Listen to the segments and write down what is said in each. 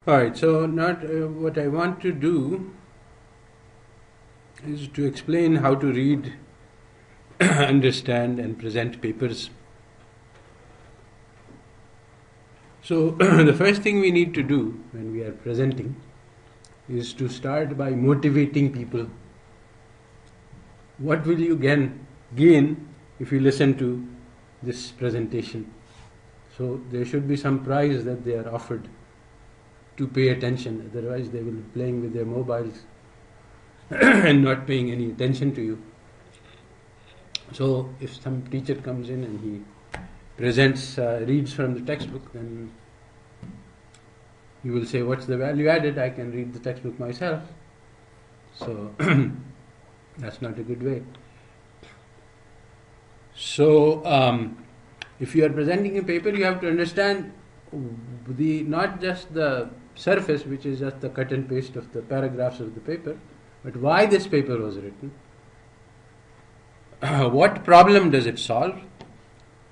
Alright, so not what I want to do is to explain how to read, understand, and present papers. So, the first thing we need to do when we are presenting is to start by motivating people. What will you gain if you listen to this presentation? So, there should be some prize that they are offered to pay attention, otherwise, they will be playing with their mobiles and not paying any attention to you. So, if some teacher comes in and he presents, reads from the textbook, then you will say, what's the value added? I can read the textbook myself. So, that's not a good way. So, if you are presenting a paper, you have to understand not just the surface, which is just the cut and paste of the paragraphs of the paper, but why this paper was written. What problem does it solve?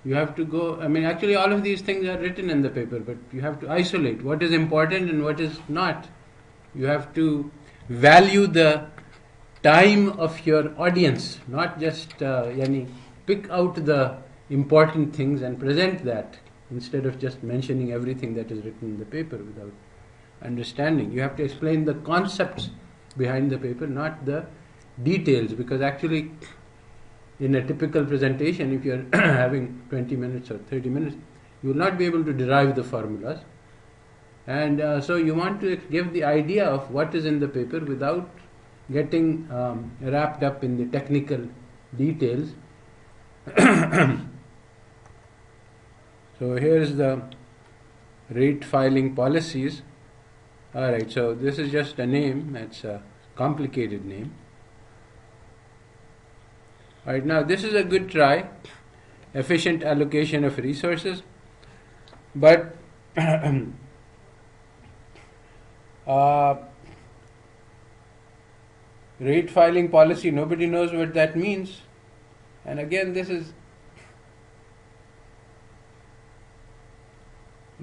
You have to go, actually all of these things are written in the paper, but you have to isolate what is important and what is not. You have to value the time of your audience, not just pick out the important things and present that instead of just mentioning everything that is written in the paper without understanding. You have to explain the concepts behind the paper, not the details, because actually in a typical presentation, if you are having 20 minutes or 30 minutes, you will not be able to derive the formulas. And so you want to give the idea of what is in the paper without getting wrapped up in the technical details. So here is the rate filing policies. Alright, so this is just a name, that's a complicated name. Alright, now this is a good try, efficient allocation of resources, but rate filing policy, nobody knows what that means. And again, this is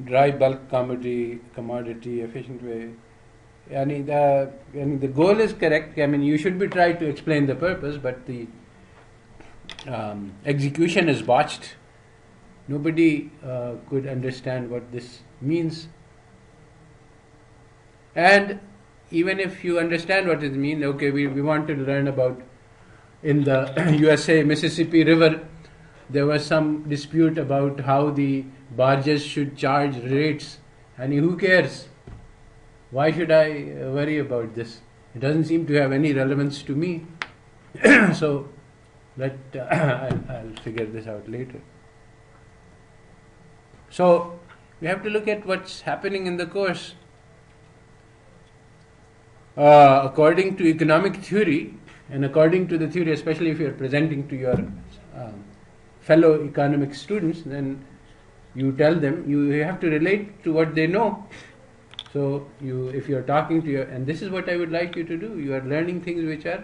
dry bulk commodity efficient way. The goal is correct. You should be trying to explain the purpose, but the execution is botched. Nobody could understand what this means. And even if you understand what it means, okay, we want to learn about in the USA Mississippi River, there was some dispute about how the barges should charge rates, and who cares? Why should I worry about this? It doesn't seem to have any relevance to me. So I'll figure this out later. So we have to look at what's happening in the course. According to economic theory, and according to the theory, especially if you're presenting to your fellow economic students, then you tell them you have to relate to what they know. So if you're talking to and this is what I would like you to do, you are learning things which are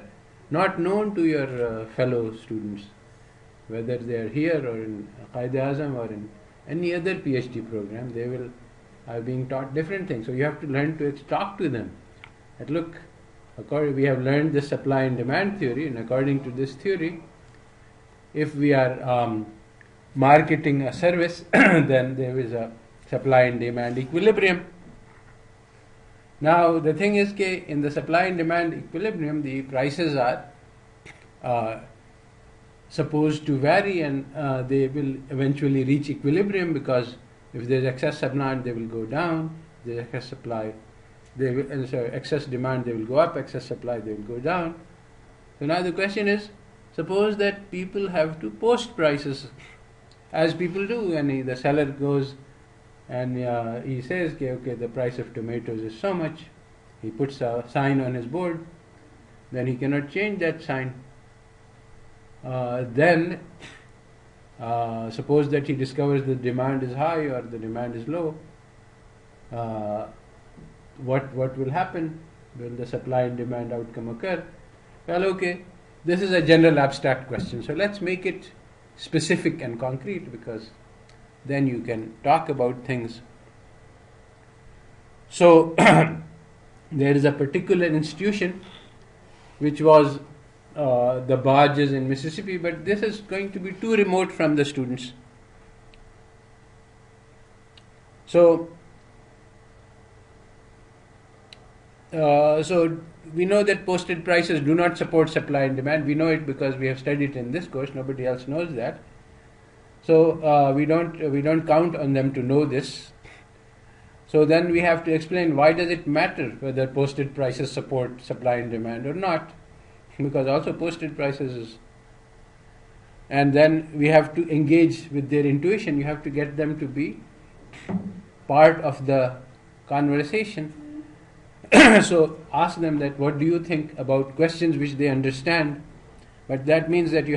not known to your fellow students, whether they are here or in Qaid-e-Azam or in any other PhD program. They are being taught different things. So you have to learn to talk to them. And look, we have learned the supply and demand theory, and according to this theory, if we are marketing a service, then there is a supply and demand equilibrium. Now, the thing is that in the supply and demand equilibrium, the prices are supposed to vary, and they will eventually reach equilibrium, because if there is excess supply, they will go down. If there is excess supply, excess demand, they will go up. Excess supply, they will go down. So now the question is, suppose that people have to post prices, as people do, and the seller goes and he says, okay, the price of tomatoes is so much. He puts a sign on his board, then he cannot change that sign. Then suppose that he discovers the demand is high or the demand is low. What will happen? Will the supply and demand outcome occur? Well, okay, this is a general abstract question, so let's make it specific and concrete, because then you can talk about things. So there is a particular institution which was the barges in Mississippi, but this is going to be too remote from the students. So we know that posted prices do not support supply and demand. We know it because we have studied it in this course. Nobody else knows that. So we don't count on them to know this. So then we have to explain, why does it matter whether posted prices support supply and demand or not? Because also posted prices is, and then we have to engage with their intuition. You have to get them to be part of the conversation. So ask them that, what do you think about questions which they understand? But that means that you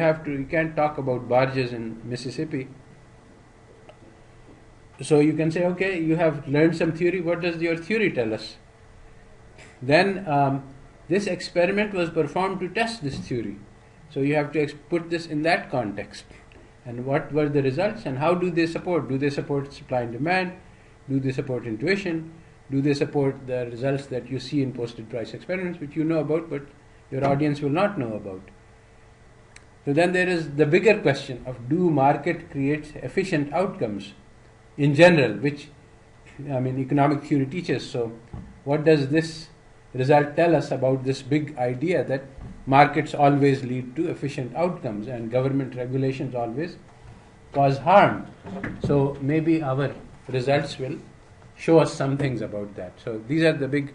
can't talk about barges in Mississippi. So you can say, okay, you have learned some theory. What does your theory tell us? Then this experiment was performed to test this theory. So you have to put this in that context. And what were the results and how do they support? Do they support supply and demand? Do they support intuition? Do they support the results that you see in posted price experiments, which you know about, but your audience will not know about? So then there is the bigger question of, do market create efficient outcomes in general, which economic theory teaches. So what does this result tell us about this big idea that markets always lead to efficient outcomes and government regulations always cause harm? So maybe our results will show us some things about that. So these are the big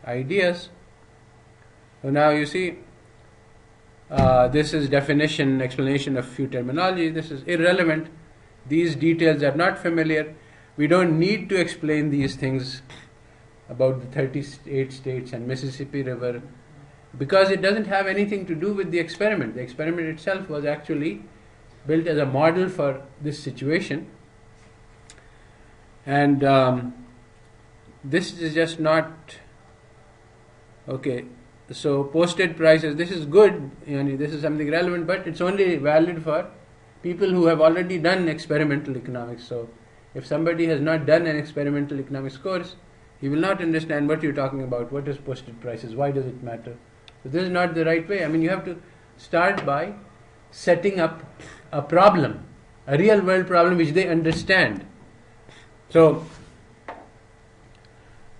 ideas. So now you see, this is definition, explanation of few terminology. This is irrelevant. These details are not familiar. We don't need to explain these things about the 38 states and Mississippi River, because it doesn't have anything to do with the experiment. The experiment itself was actually built as a model for this situation. And this is just not okay. So posted prices, this is good, this is something relevant, but it's only valid for people who have already done experimental economics. So if somebody has not done an experimental economics course, he will not understand what you're talking about. What is posted prices? Why does it matter? So this is not the right way. You have to start by setting up a problem, a real world problem which they understand. So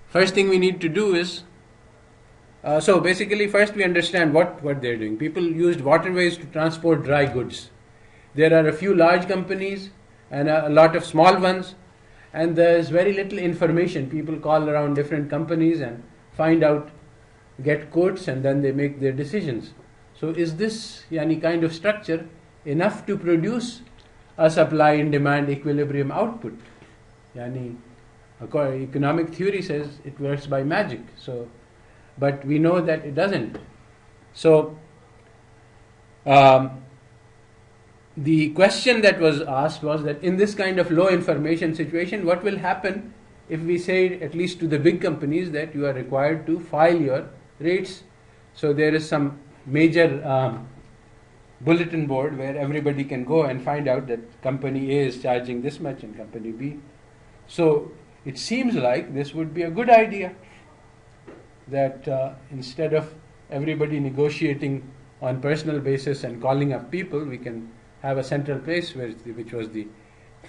first thing we need to do is, so basically first we understand what they're doing. People used waterways to transport dry goods. There are a few large companies and a lot of small ones, and there's very little information. People call around different companies and find out, get quotes, and then they make their decisions. So is this kind of structure enough to produce a supply and demand equilibrium output? Economic theory says it works by magic. So, but we know that it doesn't. So the question that was asked was that in this kind of low information situation, what will happen if we say, at least to the big companies, that you are required to file your rates? So there is some major bulletin board where everybody can go and find out that company A is charging this much and company B. So it seems like this would be a good idea, that instead of everybody negotiating on personal basis and calling up people, we can have a central place which was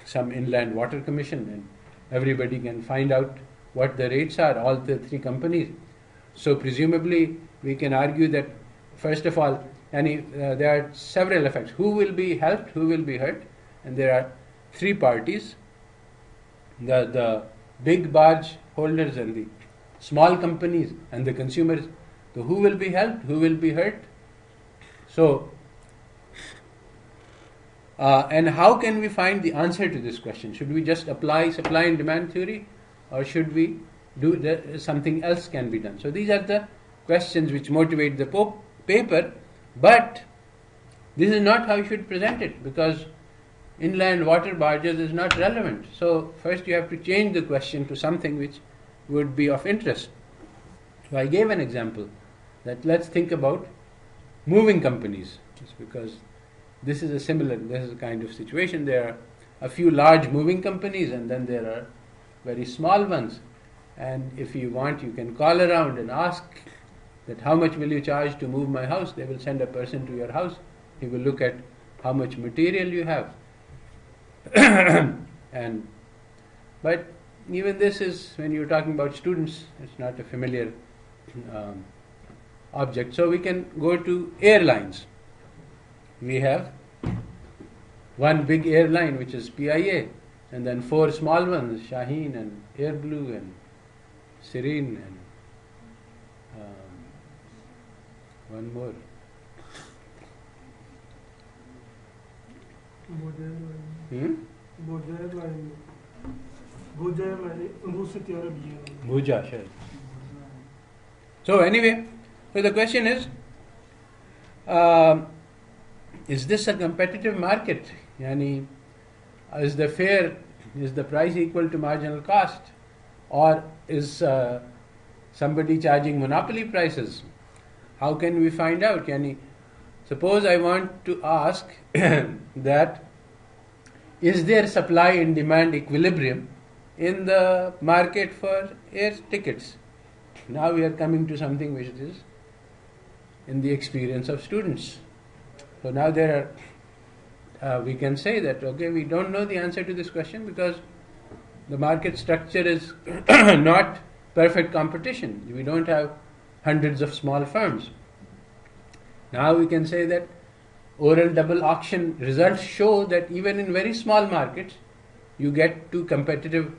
some inland water commission, and everybody can find out what the rates are, all the three companies. So presumably we can argue that, first of all, there are several effects. Who will be helped, who will be hurt? And there are three parties: the big barge holders and the small companies and the consumers. So who will be helped, who will be hurt? So and how can we find the answer to this question? Should we just apply supply and demand theory, or should we do something else can be done? So these are the questions which motivate the paper, but this is not how you should present it, because inland water barges is not relevant. So first you have to change the question to something which would be of interest. So I gave an example that let's think about moving companies, just because this is a kind of situation. There are a few large moving companies and then there are very small ones. And if you want, you can call around and ask that how much will you charge to move my house. They will send a person to your house. He will look at how much material you have. and But even this is, when you're talking about students, it's not a familiar object. So we can go to airlines. We have one big airline which is PIA, and then 4 small ones, Shaheen and Airblue and Serene and one more. Bhuja, sure. So anyway, so the question is this a competitive market? Yani, is the price equal to marginal cost, or is somebody charging monopoly prices? How can we find out? Yani, suppose I want to ask that is there supply and demand equilibrium in the market for air tickets? Now we are coming to something which is in the experience of students. So now we can say that, okay, we don't know the answer to this question because the market structure is not perfect competition. We don't have hundreds of small firms. Now we can say that oral double auction results show that even in very small markets, you get to competitive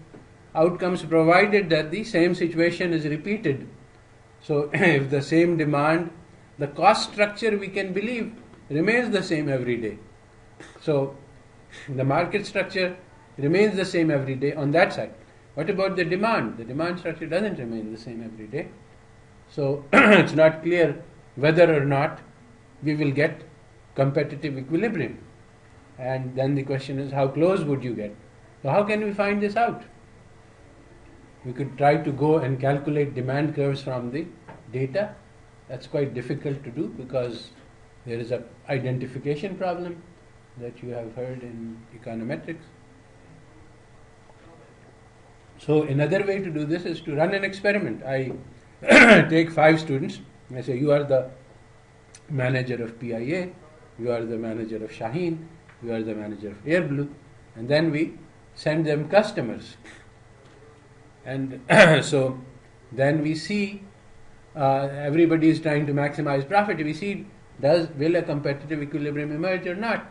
outcomes provided that the same situation is repeated. So if the same demand, the cost structure we can believe remains the same every day. So the market structure remains the same every day on that side. What about the demand? The demand structure doesn't remain the same every day. So it's not clear whether or not we will get competitive equilibrium. And then the question is, how close would you get? So how can we find this out? We could try to go and calculate demand curves from the data. That's quite difficult to do because there is an identification problem that you have heard in econometrics. So another way to do this is to run an experiment. I take 5 students. I say, you are the manager of PIA, you are the manager of Shaheen, you are the manager of Airblue, and then we send them customers. And so then we see everybody is trying to maximize profit. We see will a competitive equilibrium emerge or not.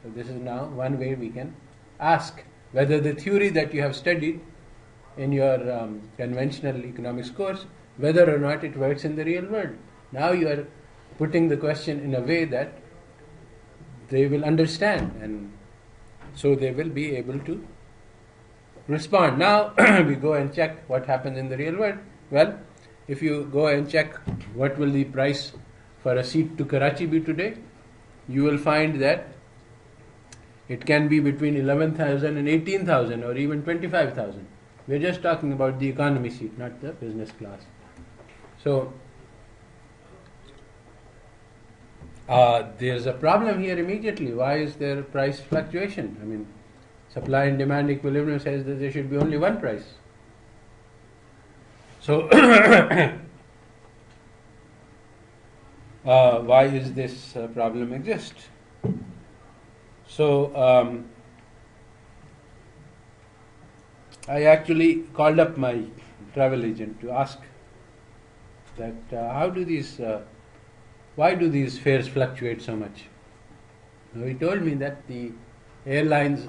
So this is now one way we can ask whether the theory that you have studied in your conventional economics course, whether or not it works in the real world. Now you are putting the question in a way that they will understand, and so they will be able to respond. Now we go and check what happens in the real world. Well, if you go and check what will the price for a seat to Karachi be today, you will find that it can be between 11,000 and 18,000 or even 25,000. We're just talking about the economy seat, not the business class. So there's a problem here immediately. Why is there price fluctuation? I mean, supply and demand equilibrium says that there should be only one price. So why is this problem exist? So I actually called up my travel agent to ask that why do these fares fluctuate so much? Now, he told me that the airlines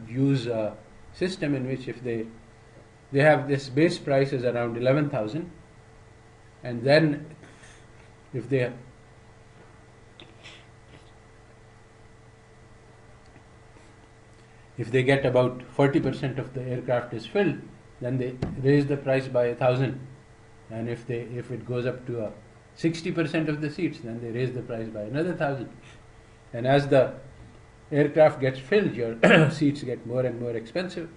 use a system in which if they have this base price is around 11,000, and then if they get about 40% of the aircraft is filled, then they raise the price by 1,000, and if it goes up to 60% of the seats, then they raise the price by another 1,000. And as the aircraft gets filled, your seats get more and more expensive.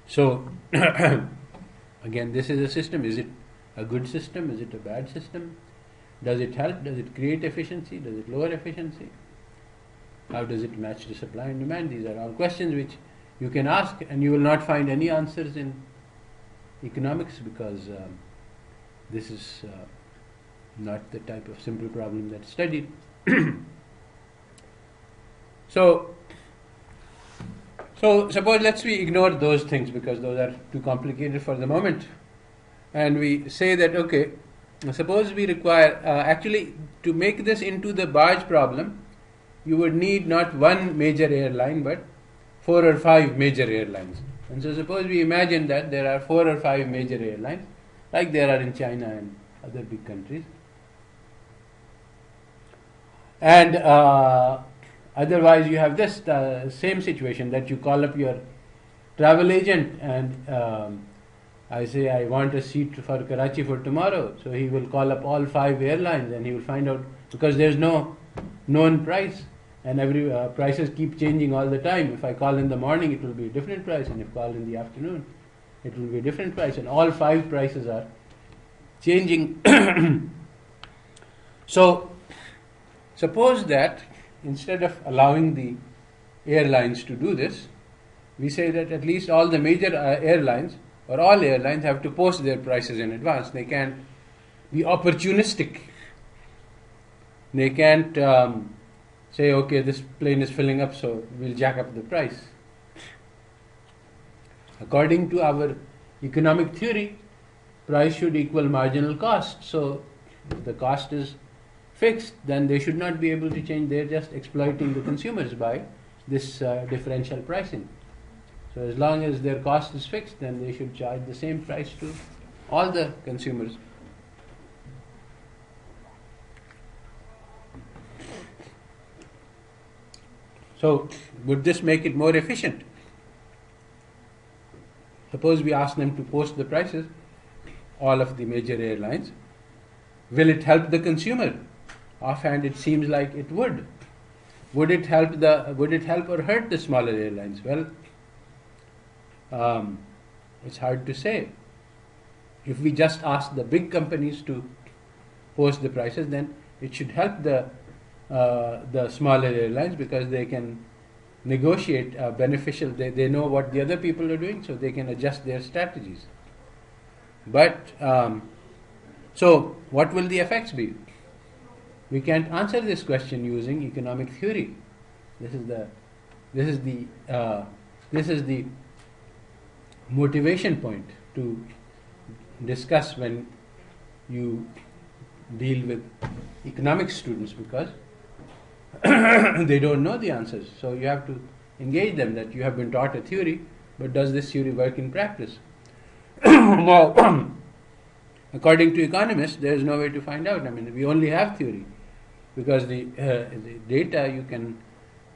So again, this is a system. Is it a good system? Is it a bad system? Does it help? Does it create efficiency? Does it lower efficiency? How does it match the supply and demand? These are all questions which You can ask, and you will not find any answers in economics, because this is not the type of simple problem that's studied. So suppose we ignore those things because those are too complicated for the moment, and we say that, okay, suppose we require, actually to make this into the barge problem, you would need not one major airline but 4 or 5 major airlines. And so suppose we imagine that there are 4 or 5 major airlines, like there are in China and other big countries. And otherwise you have this same situation, that you call up your travel agent and I say I want a seat for Karachi for tomorrow. So he will call up all 5 airlines and he will find out, because there's no known price and every prices keep changing all the time. If I call in the morning, it will be a different price, and if call in the afternoon, it will be a different price, and all 5 prices are changing. So suppose that instead of allowing the airlines to do this, we say that at least all the major airlines or all airlines have to post their prices in advance. They can't be opportunistic. They can't say, okay, this plane is filling up, so we'll jack up the price. According to our economic theory, price should equal marginal cost. So if the cost is fixed, then they should not be able to change. They're just exploiting the consumers by this differential pricing. So as long as their cost is fixed, then they should charge the same price to all the consumers. So would this make it more efficient? Suppose we ask them to post the prices, all of the major airlines. Will it help the consumer? Offhand, it seems like it would. Would it help or hurt the smaller airlines? Well, it's hard to say. If we just ask the big companies to post the prices, then it should help the smaller airlines, because they can negotiate beneficial. They know what the other people are doing, so they can adjust their strategies. But so what will the effects be? We can't answer this question using economic theory. This is the motivation point to discuss when you deal with economics students, because they don't know the answers. So you have to engage them that you have been taught a theory, but does this theory work in practice? Now, according to economists, there is no way to find out. I mean, we only have theory, because the data you can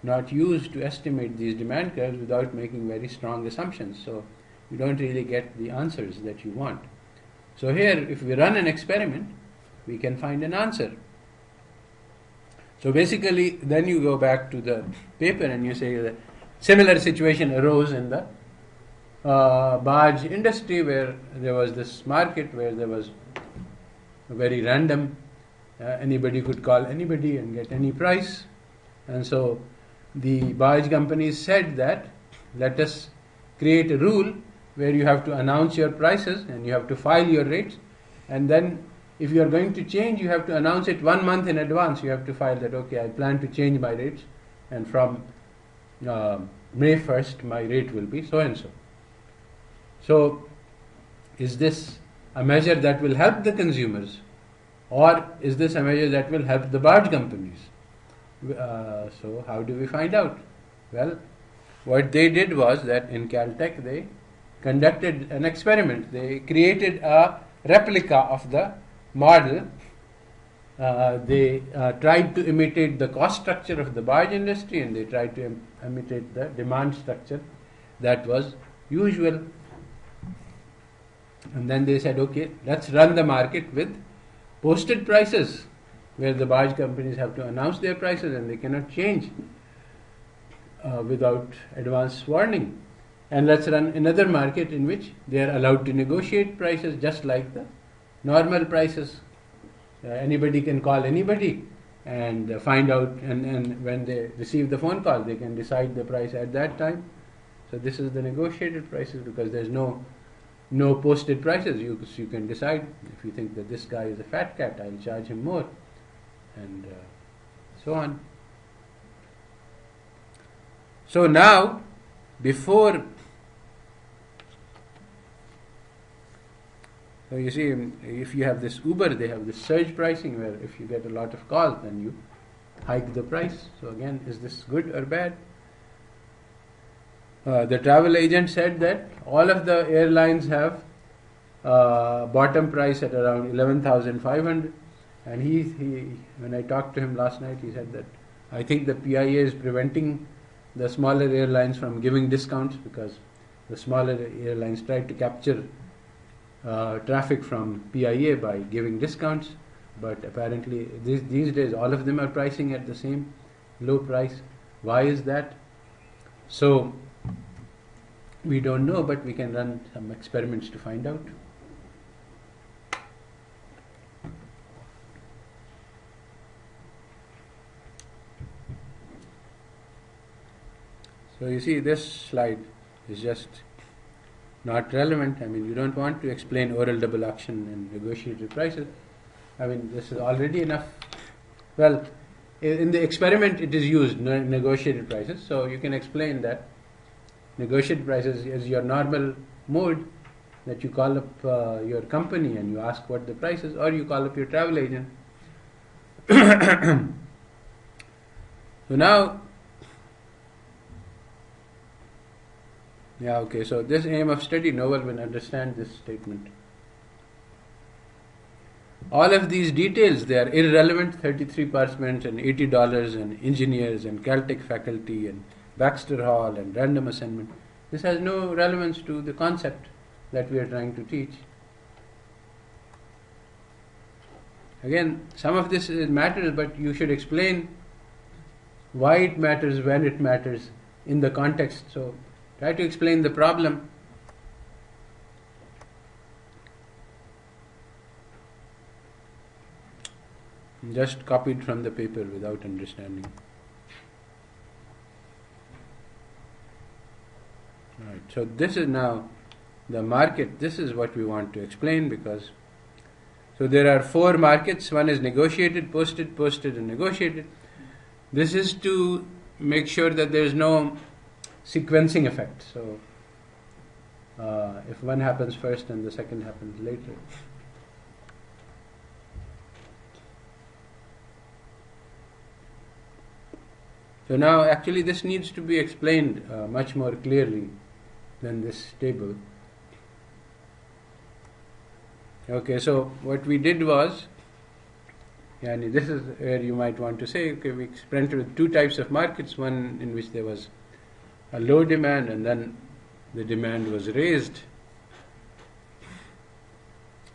not use to estimate these demand curves without making very strong assumptions. So you don't really get the answers that you want. So here, if we run an experiment, we can find an answer. So basically, then you go back to the paper and you say that similar situation arose in the barge industry, where there was this market where there was a very random, anybody could call anybody and get any price. And so the barge companies said that, let us create a rule where you have to announce your prices and you have to file your rates, and then if you are going to change, you have to announce it 1 month in advance. You have to file that, okay, I plan to change my rates, and from May 1st my rate will be so and so. So is this a measure that will help the consumers, or is this a measure that will help the barge companies? So how do we find out? Well, what they did was that in Caltech they conducted an experiment. They created a replica of the model. They tried to imitate the cost structure of the barge industry, and they tried to imitate the demand structure that was usual. And then they said, okay, let's run the market with posted prices, where the barge companies have to announce their prices and they cannot change without advance warning. And let's run another market in which they are allowed to negotiate prices just like the normal prices. Anybody can call anybody and find out, and when they receive the phone call, they can decide the price at that time. So this is the negotiated prices, because there's no posted prices. You can decide, if you think that this guy is a fat cat, I'll charge him more, and so on. So now, before, so you see, if you have this Uber, they have this surge pricing, where if you get a lot of calls, then you hike the price. So again, is this good or bad? The travel agent said that all of the airlines have bottom price at around 11,500, and he when I talked to him last night, he said that I think the PIA is preventing the smaller airlines from giving discounts, because the smaller airlines try to capture traffic from PIA by giving discounts, but apparently these days all of them are pricing at the same low price. Why is that? So we don't know, but we can run some experiments to find out. So you see, this slide is just not relevant. I mean, you don't want to explain oral double auction and negotiated prices. I mean, this is already enough. Well, in the experiment it is used, negotiated prices, so you can explain that negotiated prices is your normal mode, that you call up your company and you ask what the price is, or you call up your travel agent. So now, so this aim of study, no one will understand this statement. All of these details, they are irrelevant. 33 parchments and $80 and engineers and Caltech faculty and Baxter Hall and random assignment. This has no relevance to the concept that we are trying to teach. Again, some of this matters, but you should explain why it matters, when it matters, in the context. So try to explain the problem. Just copied from the paper without understanding. Right. So this is now the market. This is what we want to explain, because so there are 4 markets. One is negotiated, posted, and negotiated. This is to make sure that there is no sequencing effect. So if one happens first and the second happens later. So now actually this needs to be explained much more clearly than this table. Okay, so what we did was, this is where you might want to say, okay, we experimented with 2 types of markets, one in which there was a low demand and then the demand was raised.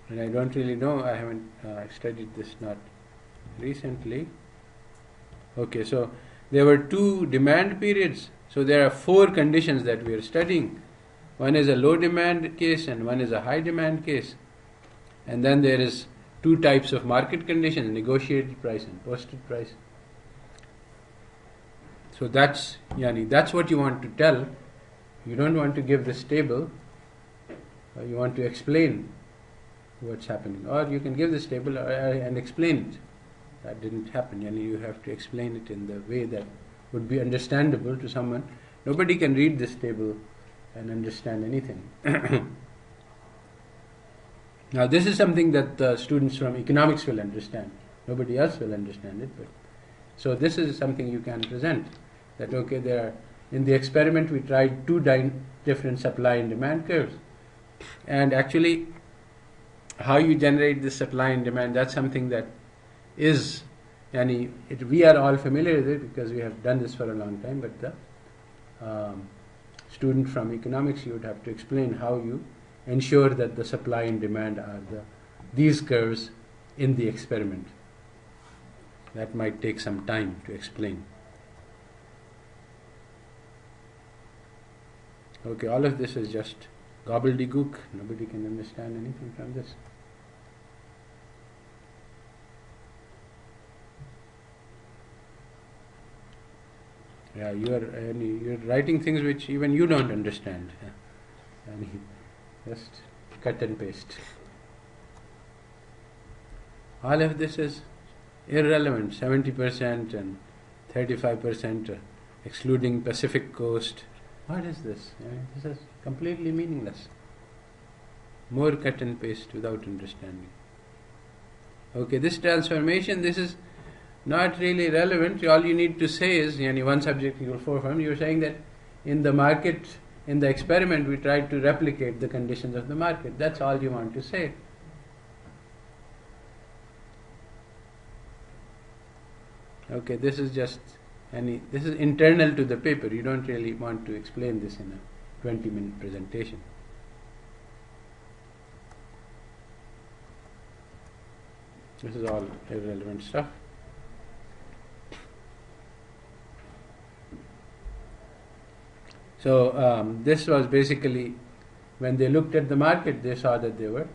And I don't really know, I haven't studied this not recently. Okay, so there were 2 demand periods. So there are 4 conditions that we are studying. One is a low demand case and one is a high demand case. And then there is 2 types of market conditions, negotiated price and posted price. So that's what you want to tell. You don't want to give this table. You want to explain what's happening. Or you can give this table and explain it. That didn't happen. You have to explain it in the way that would be understandable to someone. Nobody can read this table and understand anything. Now this is something that the students from economics will understand. Nobody else will understand it. So this is something you can present. That okay, in the experiment we tried 2 different supply and demand curves. And actually, how you generate this supply and demand, that's something that is, we are all familiar with it because we have done this for a long time, but the student from economics, you would have to explain how you ensure that the supply and demand are these curves in the experiment. That might take some time to explain. Okay, all of this is just gobbledygook. Nobody can understand anything from this. Yeah, you're writing things which even you don't understand. Yeah. Just cut and paste. All of this is irrelevant. 70% and 35% excluding Pacific Coast. What is this? This is completely meaningless. More cut and paste without understanding. Okay, this transformation, this is not really relevant. All you need to say is, one subject equal 4 form. You're saying that in the market, in the experiment, we tried to replicate the conditions of the market. That's all you want to say. Okay, this is just this is internal to the paper. You don't really want to explain this in a 20-minute presentation. This is all irrelevant stuff. So this was basically, when they looked at the market, they saw that there were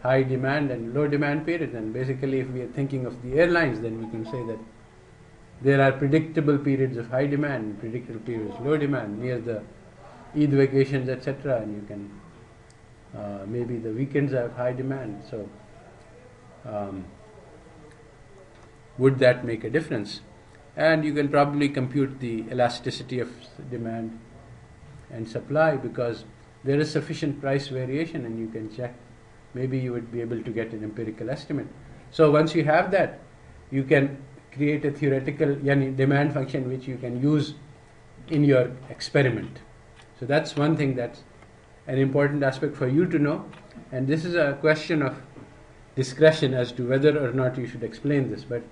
high demand and low demand periods. And basically, if we are thinking of the airlines, then we can say that there are predictable periods of high demand and predictable periods of low demand near the Eid vacations, etc. And you can maybe the weekends have high demand. So would that make a difference? And you can probably compute the elasticity of demand and supply, because there is sufficient price variation, and you can check. Maybe you would be able to get an empirical estimate. So once you have that, you can create a theoretical demand function which you can use in your experiment. So that's one thing, that's an important aspect for you to know. And this is a question of discretion as to whether or not you should explain this. But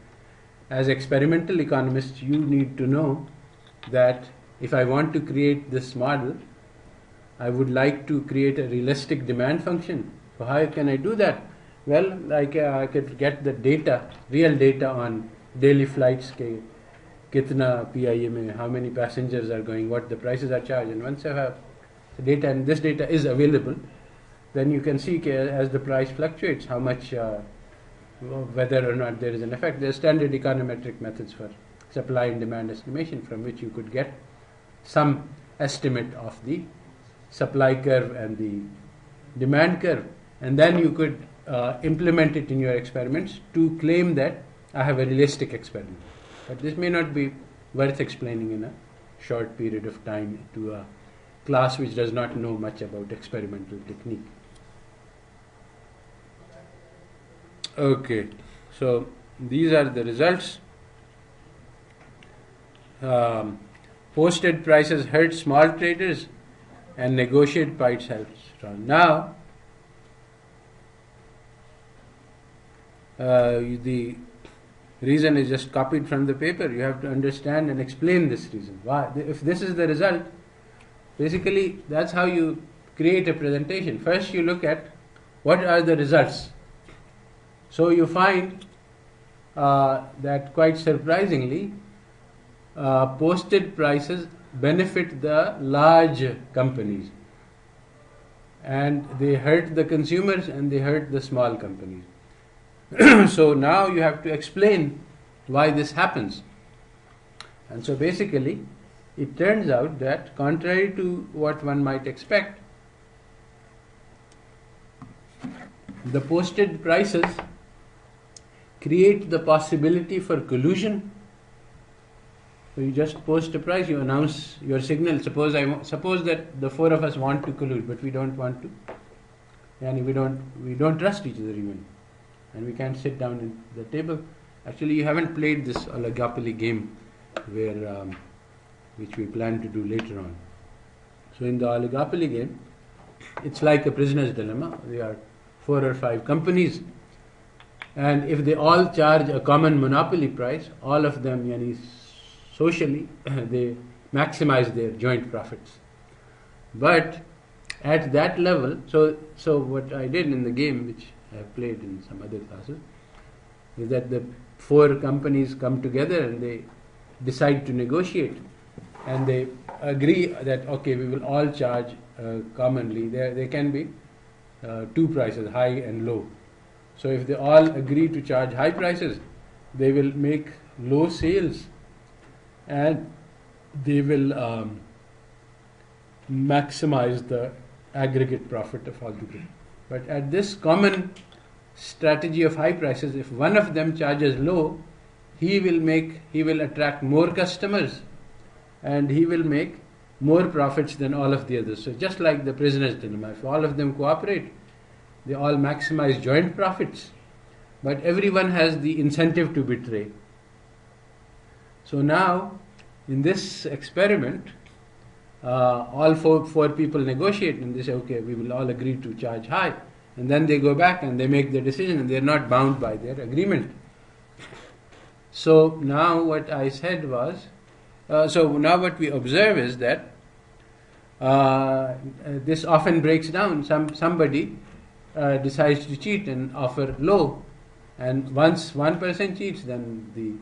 as experimental economists, you need to know that if I want to create this model, I would like to create a realistic demand function. So how can I do that? Well, I could get the data, real data on daily flights, kitna PIA mein, how many passengers are going, what the prices are charged. And once I have the data, and this data is available, then you can see as the price fluctuates, how much, whether or not there is an effect. There are standard econometric methods for supply and demand estimation from which you could get some estimate of the supply curve and the demand curve, and then you could implement it in your experiments to claim that I have a realistic experiment. But this may not be worth explaining in a short period of time to a class which does not know much about experimental technique. Okay, so these are the results. Posted prices hurt small traders and negotiate price helps strong. Now, the reason is just copied from the paper. You have to understand and explain this reason. Why? If this is the result, basically that's how you create a presentation. First you look at what are the results. So you find that quite surprisingly, posted prices benefit the large companies, and they hurt the consumers and they hurt the small companies. So now you have to explain why this happens. And so basically it turns out that, contrary to what one might expect, the posted prices create the possibility for collusion. So you just post a price, you announce your signal. Suppose that the four of us want to collude, but we don't want to, and we don't trust each other even, and we can't sit down at the table. Actually, you haven't played this oligopoly game, which we plan to do later on. So in the oligopoly game, it's like a prisoner's dilemma. There are 4 or 5 companies, and if they all charge a common monopoly price, all of them, socially, they maximize their joint profits. But at that level, so what I did in the game, which I have played in some other classes, is that the 4 companies come together and they decide to negotiate, and they agree that, okay, we will all charge commonly. There can be 2 prices, high and low. So if they all agree to charge high prices, they will make low sales, and they will maximize the aggregate profit of all the group. But at this common strategy of high prices, if one of them charges low, he will attract more customers and he will make more profits than all of the others. So just like the prisoner's dilemma, if all of them cooperate, they all maximize joint profits, but everyone has the incentive to betray. So now, in this experiment, all four people negotiate and they say, okay, we will all agree to charge high. And then they go back and they make their decision and they're not bound by their agreement. So now what I said was, so now what we observe is that this often breaks down. Somebody decides to cheat and offer low. And once one person cheats, then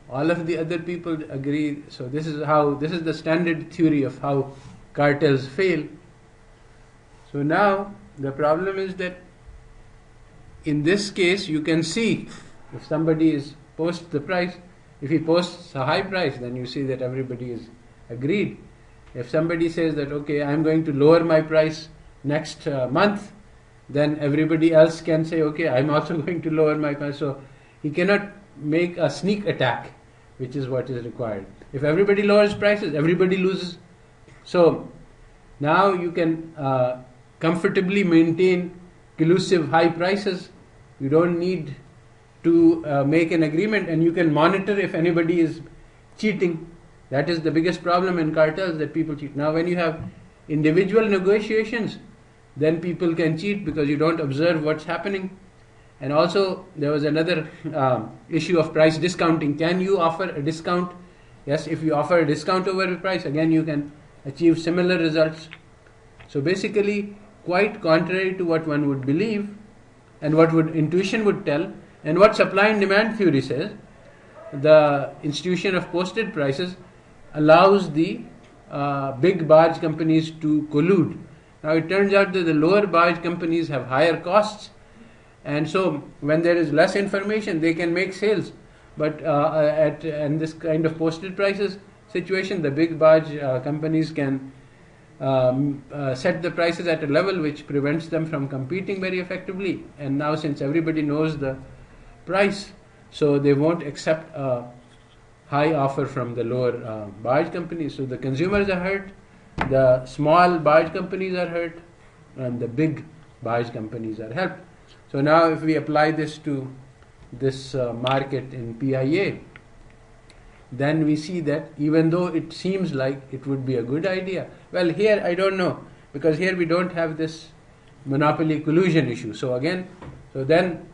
all of the other people agree. So this is the standard theory of how cartels fail. So now the problem is that in this case you can see if somebody posts the price. If he posts a high price, then you see that everybody is agreed. If somebody says that, okay, I'm going to lower my price next month, then everybody else can say, okay, I'm also going to lower my price. So he cannot make a sneak attack, which is what is required. If everybody lowers prices, everybody loses. So now you can comfortably maintain collusive high prices. You don't need to make an agreement, and you can monitor if anybody is cheating. That is the biggest problem in cartels, that people cheat. Now when you have individual negotiations, then people can cheat because you don't observe what's happening. And also there was another issue of price discounting. Can you offer a discount? Yes, if you offer a discount over the price, again you can achieve similar results. So basically, quite contrary to what one would believe and what intuition would tell, and what supply and demand theory says, the institution of posted prices allows the big barge companies to collude. Now it turns out that the lower barge companies have higher costs, and so when there is less information, they can make sales. But in this kind of posted prices situation, the big barge companies can set the prices at a level which prevents them from competing very effectively. And now since everybody knows the price, so they won't accept a high offer from the lower barge companies. So the consumers are hurt, the small barge companies are hurt, and the big barge companies are helped. So now if we apply this to this market in PIA, then we see that even though it seems like it would be a good idea, well, here I don't know, because here we don't have this monopoly collusion issue. So then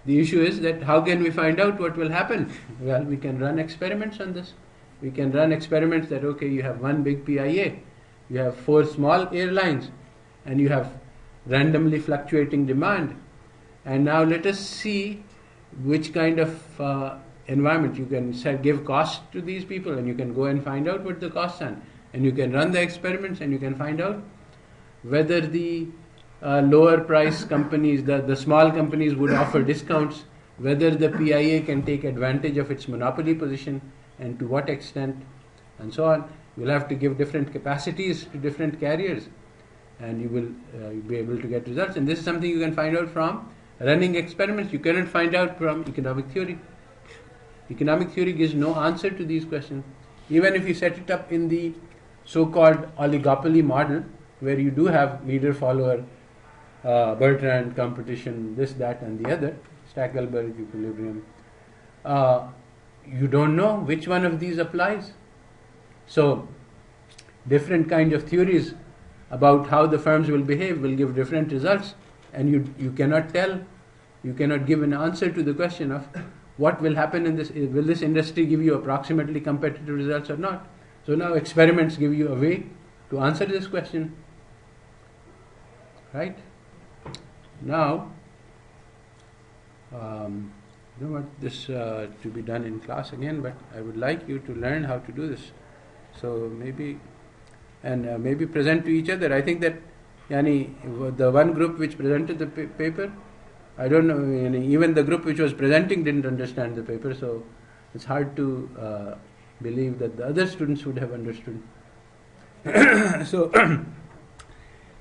the issue is that how can we find out what will happen? Well, we can run experiments on this. We can run experiments that, okay, you have one big PIA, you have 4 small airlines, and you have randomly fluctuating demand. And now let us see which kind of environment you can give costs to these people, and you can go and find out what the costs are. And you can run the experiments and you can find out whether the lower price companies, the small companies would offer discounts, whether the PIA can take advantage of its monopoly position and to what extent, and so on. You'll have to give different capacities to different carriers, and you will be able to get results. And this is something you can find out from running experiments. You cannot find out from economic theory. Economic theory gives no answer to these questions. Even if you set it up in the so-called oligopoly model, where you do have leader-follower, Bertrand competition, this, that, and the other, Stackelberg equilibrium, you don't know which one of these applies. So different kinds of theories about how the firms will behave will give different results, and you cannot tell, you cannot give an answer to the question of what will happen in this. Will this industry give you approximately competitive results or not? So now experiments give you a way to answer this question. Right? Now, I don't want this to be done in class again, but I would like you to learn how to do this. So maybe present to each other. I think that the one group which presented the paper, I don't know, even the group which was presenting didn't understand the paper, so it's hard to believe that the other students would have understood. So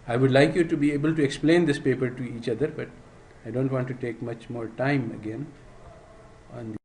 I would like you to be able to explain this paper to each other, but I don't want to take much more time again on